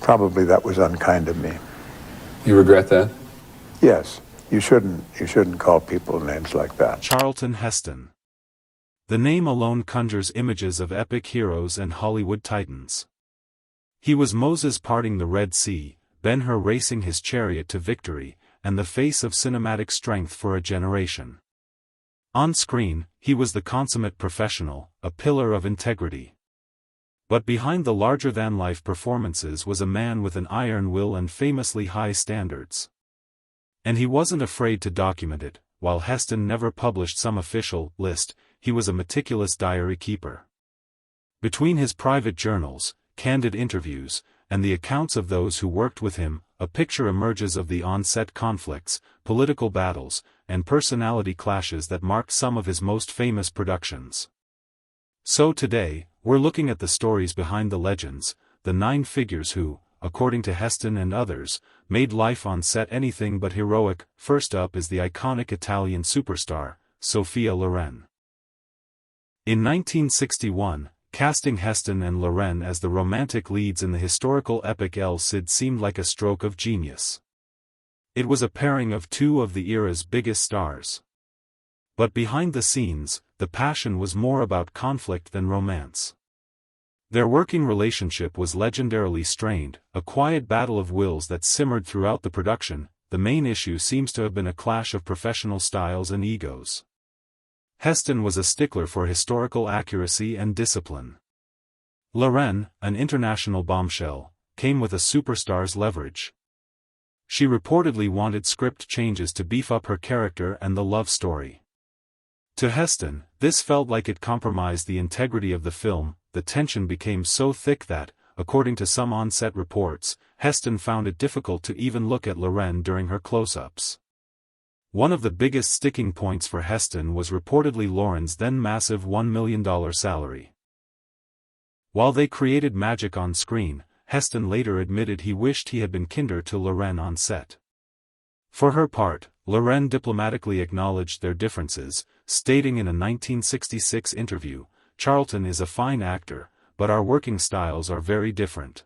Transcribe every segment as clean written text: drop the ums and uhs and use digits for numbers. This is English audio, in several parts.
Probably that was unkind of me. You regret that? Yes, you shouldn't call people names like that. Charlton Heston. The name alone conjures images of epic heroes and Hollywood titans. He was Moses parting the Red Sea, Ben-Hur racing his chariot to victory, and the face of cinematic strength for a generation. On screen, he was the consummate professional, a pillar of integrity. But behind the larger-than-life performances was a man with an iron will and famously high standards. And he wasn't afraid to document it. While Heston never published some official list, he was a meticulous diary keeper. Between his private journals, candid interviews, and the accounts of those who worked with him, a picture emerges of the on-set conflicts, political battles, and personality clashes that marked some of his most famous productions. So today, we're looking at the stories behind the legends, the 9 figures who, according to Heston and others, made life on set anything but heroic. First up is the iconic Italian superstar, Sophia Loren. In 1961, casting Heston and Loren as the romantic leads in the historical epic El Cid seemed like a stroke of genius. It was a pairing of 2 of the era's biggest stars. But behind the scenes, the passion was more about conflict than romance. Their working relationship was legendarily strained, a quiet battle of wills that simmered throughout the production. The main issue seems to have been a clash of professional styles and egos. Heston was a stickler for historical accuracy and discipline. Loren, an international bombshell, came with a superstar's leverage. She reportedly wanted script changes to beef up her character and the love story. To Heston, this felt like it compromised the integrity of the film. The tension became so thick that, according to some on-set reports, Heston found it difficult to even look at Loren during her close-ups. One of the biggest sticking points for Heston was reportedly Loren's then massive $1 million salary. While they created magic on screen, Heston later admitted he wished he had been kinder to Loren on set. For her part, Loren diplomatically acknowledged their differences, stating in a 1966 interview, "Charlton is a fine actor, but our working styles are very different."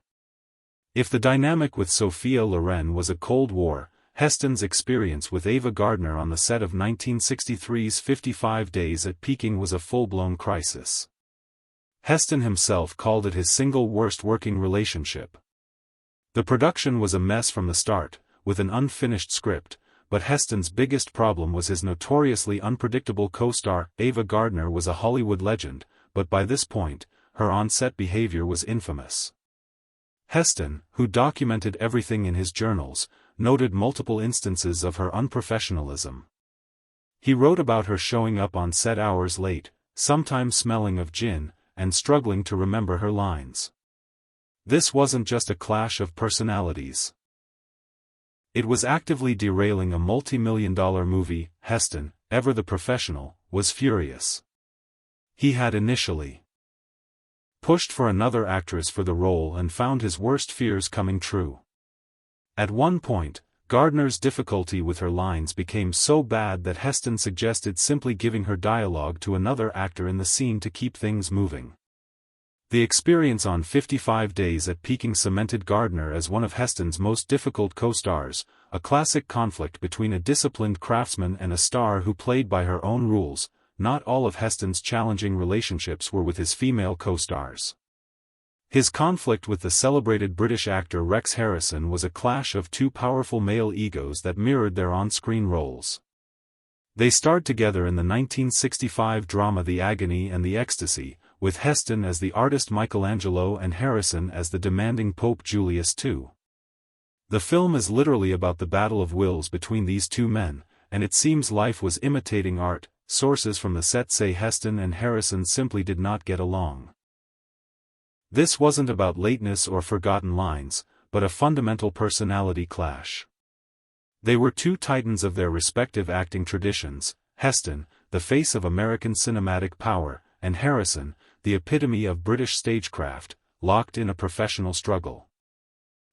If the dynamic with Sophia Loren was a Cold War, Heston's experience with Ava Gardner on the set of 1963's 55 Days at Peking was a full-blown crisis. Heston himself called it his single worst working relationship. The production was a mess from the start, with an unfinished script, but Heston's biggest problem was his notoriously unpredictable co-star. Ava Gardner was a Hollywood legend, but by this point, her on-set behavior was infamous. Heston, who documented everything in his journals, noted multiple instances of her unprofessionalism. He wrote about her showing up on set hours late, sometimes smelling of gin, and struggling to remember her lines. This wasn't just a clash of personalities. It was actively derailing a multi-million-dollar movie. Heston, ever the professional, was furious. He had initially pushed for another actress for the role and found his worst fears coming true. At one point, Gardner's difficulty with her lines became so bad that Heston suggested simply giving her dialogue to another actor in the scene to keep things moving. The experience on 55 Days at Peking cemented Gardner as one of Heston's most difficult co-stars, a classic conflict between a disciplined craftsman and a star who played by her own rules. Not all of Heston's challenging relationships were with his female co-stars. His conflict with the celebrated British actor Rex Harrison was a clash of 2 powerful male egos that mirrored their on-screen roles. They starred together in the 1965 drama The Agony and the Ecstasy, with Heston as the artist Michelangelo and Harrison as the demanding Pope Julius II. The film is literally about the battle of wills between these 2 men, and it seems life was imitating art. Sources from the set say Heston and Harrison simply did not get along. This wasn't about lateness or forgotten lines, but a fundamental personality clash. They were 2 titans of their respective acting traditions, Heston, the face of American cinematic power, and Harrison, the epitome of British stagecraft, locked in a professional struggle.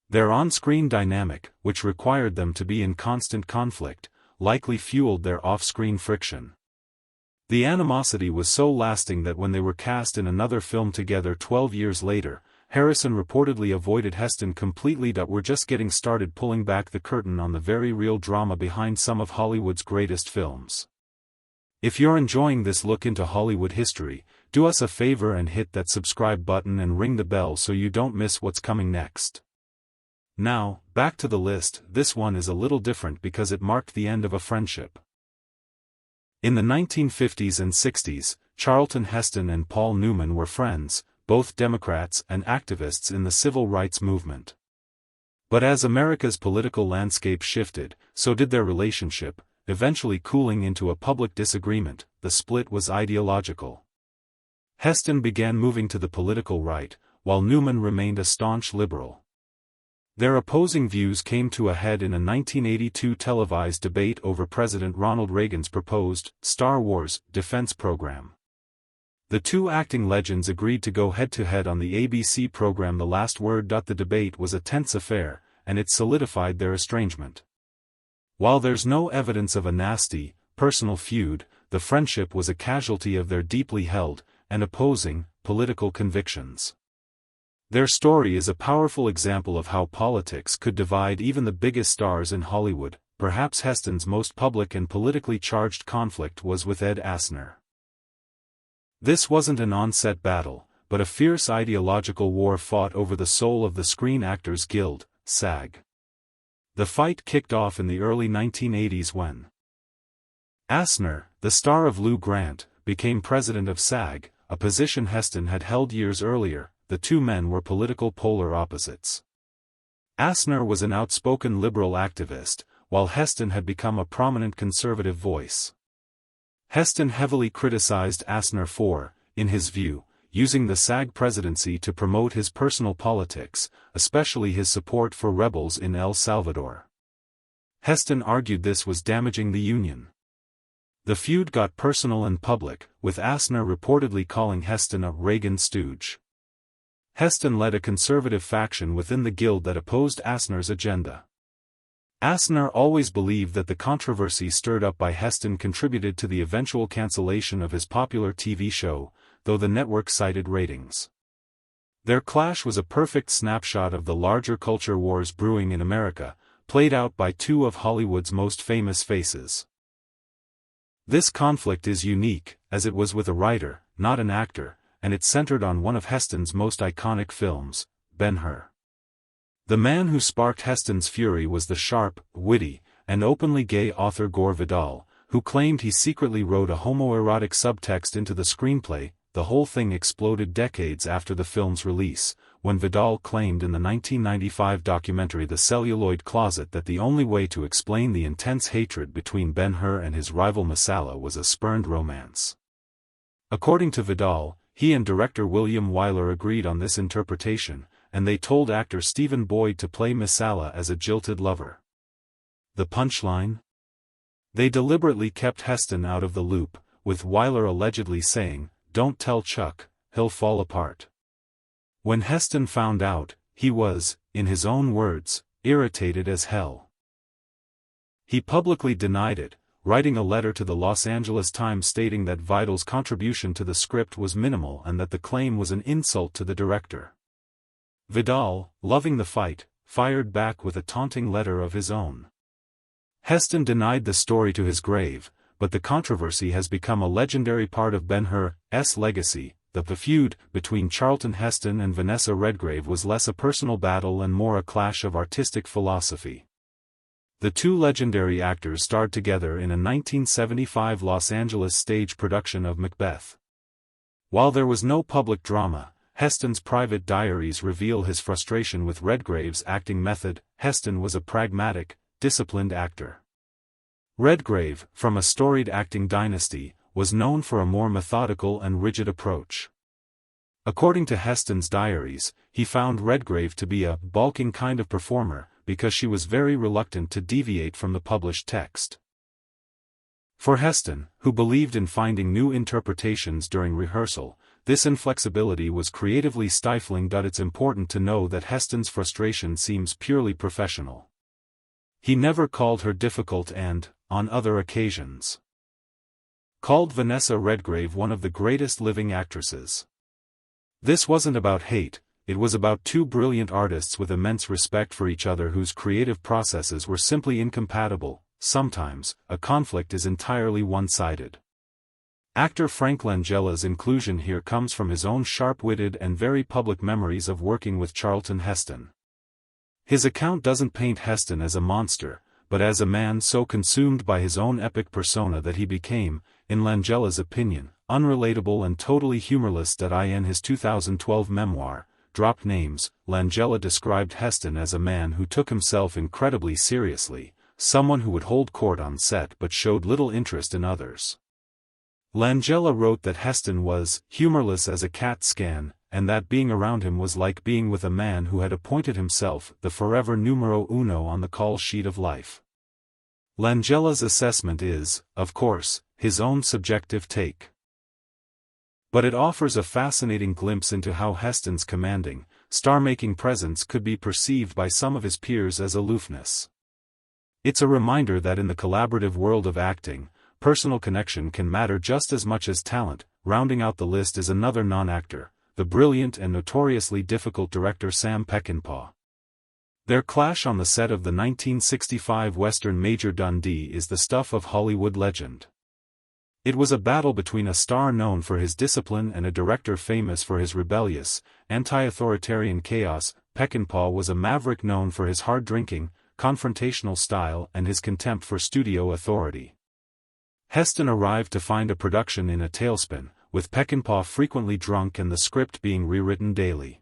Their on-screen dynamic, which required them to be in constant conflict, likely fueled their off-screen friction. The animosity was so lasting that when they were cast in another film together 12 years later, Harrison reportedly avoided Heston completely. We're just getting started, pulling back the curtain on the very real drama behind some of Hollywood's greatest films. If you're enjoying this look into Hollywood history, do us a favor and hit that subscribe button and ring the bell so you don't miss what's coming next. Now, back to the list. This one is a little different because it marked the end of a friendship. In the 1950s and 60s, Charlton Heston and Paul Newman were friends, both Democrats and activists in the civil rights movement. But as America's political landscape shifted, so did their relationship, eventually cooling into a public disagreement. The split was ideological. Heston began moving to the political right, while Newman remained a staunch liberal. Their opposing views came to a head in a 1982 televised debate over President Ronald Reagan's proposed Star Wars defense program. The two acting legends agreed to go head-to-head on the ABC program The Last Word. The debate was a tense affair, and it solidified their estrangement. While there's no evidence of a nasty, personal feud, the friendship was a casualty of their deeply held, and opposing, political convictions. Their story is a powerful example of how politics could divide even the biggest stars in Hollywood. Perhaps Heston's most public and politically charged conflict was with Ed Asner. This wasn't an on-set battle, but a fierce ideological war fought over the soul of the Screen Actors Guild, SAG. The fight kicked off in the early 1980s when Asner, the star of Lou Grant, became president of SAG, a position Heston had held years earlier. The two men were political polar opposites. Asner was an outspoken liberal activist, while Heston had become a prominent conservative voice. Heston heavily criticized Asner for, in his view, using the SAG presidency to promote his personal politics, especially his support for rebels in El Salvador. Heston argued this was damaging the union. The feud got personal and public, with Asner reportedly calling Heston a Reagan stooge. Heston led a conservative faction within the Guild that opposed Asner's agenda. Asner always believed that the controversy stirred up by Heston contributed to the eventual cancellation of his popular TV show, though the network cited ratings. Their clash was a perfect snapshot of the larger culture wars brewing in America, played out by two of Hollywood's most famous faces. This conflict is unique, as it was with a writer, not an actor, and it centered on one of Heston's most iconic films, Ben-Hur. The man who sparked Heston's fury was the sharp, witty, and openly gay author Gore Vidal, who claimed he secretly wrote a homoerotic subtext into the screenplay. The whole thing exploded decades after the film's release, when Vidal claimed in the 1995 documentary The Celluloid Closet that the only way to explain the intense hatred between Ben-Hur and his rival Messala was a spurned romance. According to Vidal, he and director William Wyler agreed on this interpretation, and they told actor Stephen Boyd to play Messala as a jilted lover. The punchline? They deliberately kept Heston out of the loop, with Wyler allegedly saying, "Don't tell Chuck, he'll fall apart." When Heston found out, he was, in his own words, irritated as hell. He publicly denied it, writing a letter to the Los Angeles Times stating that Vidal's contribution to the script was minimal and that the claim was an insult to the director. Vidal, loving the fight, fired back with a taunting letter of his own. Heston denied the story to his grave, but the controversy has become a legendary part of Ben-Hur's legacy. The feud between Charlton Heston and Vanessa Redgrave was less a personal battle and more a clash of artistic philosophy. The two legendary actors starred together in a 1975 Los Angeles stage production of Macbeth. While there was no public drama, Heston's private diaries reveal his frustration with Redgrave's acting method. Heston was a pragmatic, disciplined actor. Redgrave, from a storied acting dynasty, was known for a more methodical and rigid approach. According to Heston's diaries, he found Redgrave to be a balking kind of performer, because she was very reluctant to deviate from the published text. For Heston, who believed in finding new interpretations during rehearsal, this inflexibility was creatively stifling. It's important to know that Heston's frustration seems purely professional. He never called her difficult and, on other occasions, called Vanessa Redgrave one of the greatest living actresses. This wasn't about hate, it was about two brilliant artists with immense respect for each other whose creative processes were simply incompatible. Sometimes, a conflict is entirely one-sided. Actor Frank Langella's inclusion here comes from his own sharp-witted and very public memories of working with Charlton Heston. His account doesn't paint Heston as a monster, but as a man so consumed by his own epic persona that he became, in Langella's opinion, unrelatable and totally humorless. In his 2012 memoir, Dropped Names, Langella described Heston as a man who took himself incredibly seriously, someone who would hold court on set but showed little interest in others. Langella wrote that Heston was humorless as a CAT scan, and that being around him was like being with a man who had appointed himself the forever numero uno on the call sheet of life. Langella's assessment is, of course, his own subjective take. But it offers a fascinating glimpse into how Heston's commanding, star-making presence could be perceived by some of his peers as aloofness. It's a reminder that in the collaborative world of acting, personal connection can matter just as much as talent. Rounding out the list is another non-actor, the brilliant and notoriously difficult director Sam Peckinpah. Their clash on the set of the 1965 western Major Dundee is the stuff of Hollywood legend. It was a battle between a star known for his discipline and a director famous for his rebellious, anti-authoritarian chaos. Peckinpah was a maverick known for his hard-drinking, confrontational style and his contempt for studio authority. Heston arrived to find a production in a tailspin, with Peckinpah frequently drunk and the script being rewritten daily.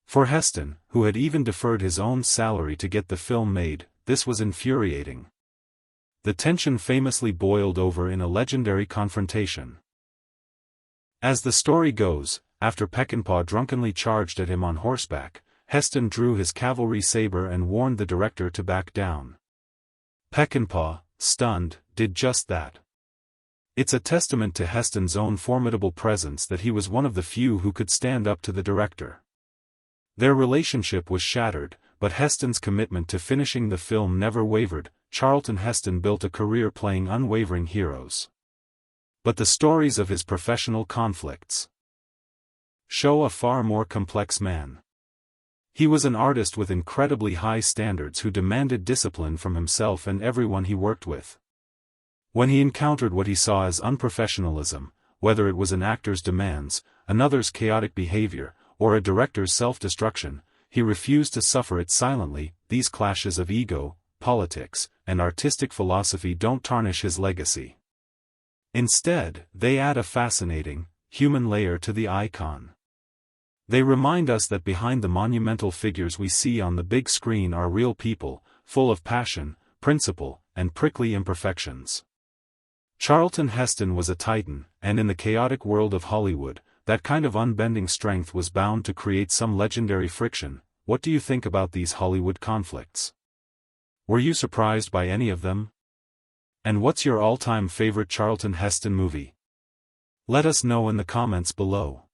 For Heston, who had even deferred his own salary to get the film made, this was infuriating. The tension famously boiled over in a legendary confrontation. As the story goes, after Peckinpah drunkenly charged at him on horseback, Heston drew his cavalry saber and warned the director to back down. Peckinpah, stunned, did just that. It's a testament to Heston's own formidable presence that he was one of the few who could stand up to the director. Their relationship was shattered, but Heston's commitment to finishing the film never wavered. Charlton Heston built a career playing unwavering heroes. But the stories of his professional conflicts show a far more complex man. He was an artist with incredibly high standards who demanded discipline from himself and everyone he worked with. When he encountered what he saw as unprofessionalism, whether it was an actor's demands, another's chaotic behavior, or a director's self-destruction, he refused to suffer it silently. These clashes of ego, politics, and artistic philosophy don't tarnish his legacy. Instead, they add a fascinating, human layer to the icon. They remind us that behind the monumental figures we see on the big screen are real people, full of passion, principle, and prickly imperfections. Charlton Heston was a titan, and in the chaotic world of Hollywood, that kind of unbending strength was bound to create some legendary friction. What do you think about these Hollywood conflicts? Were you surprised by any of them? And what's your all-time favorite Charlton Heston movie? Let us know in the comments below.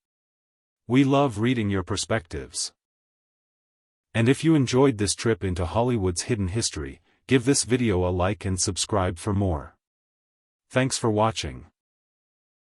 We love reading your perspectives. And if you enjoyed this trip into Hollywood's hidden history, give this video a like and subscribe for more. Thanks for watching.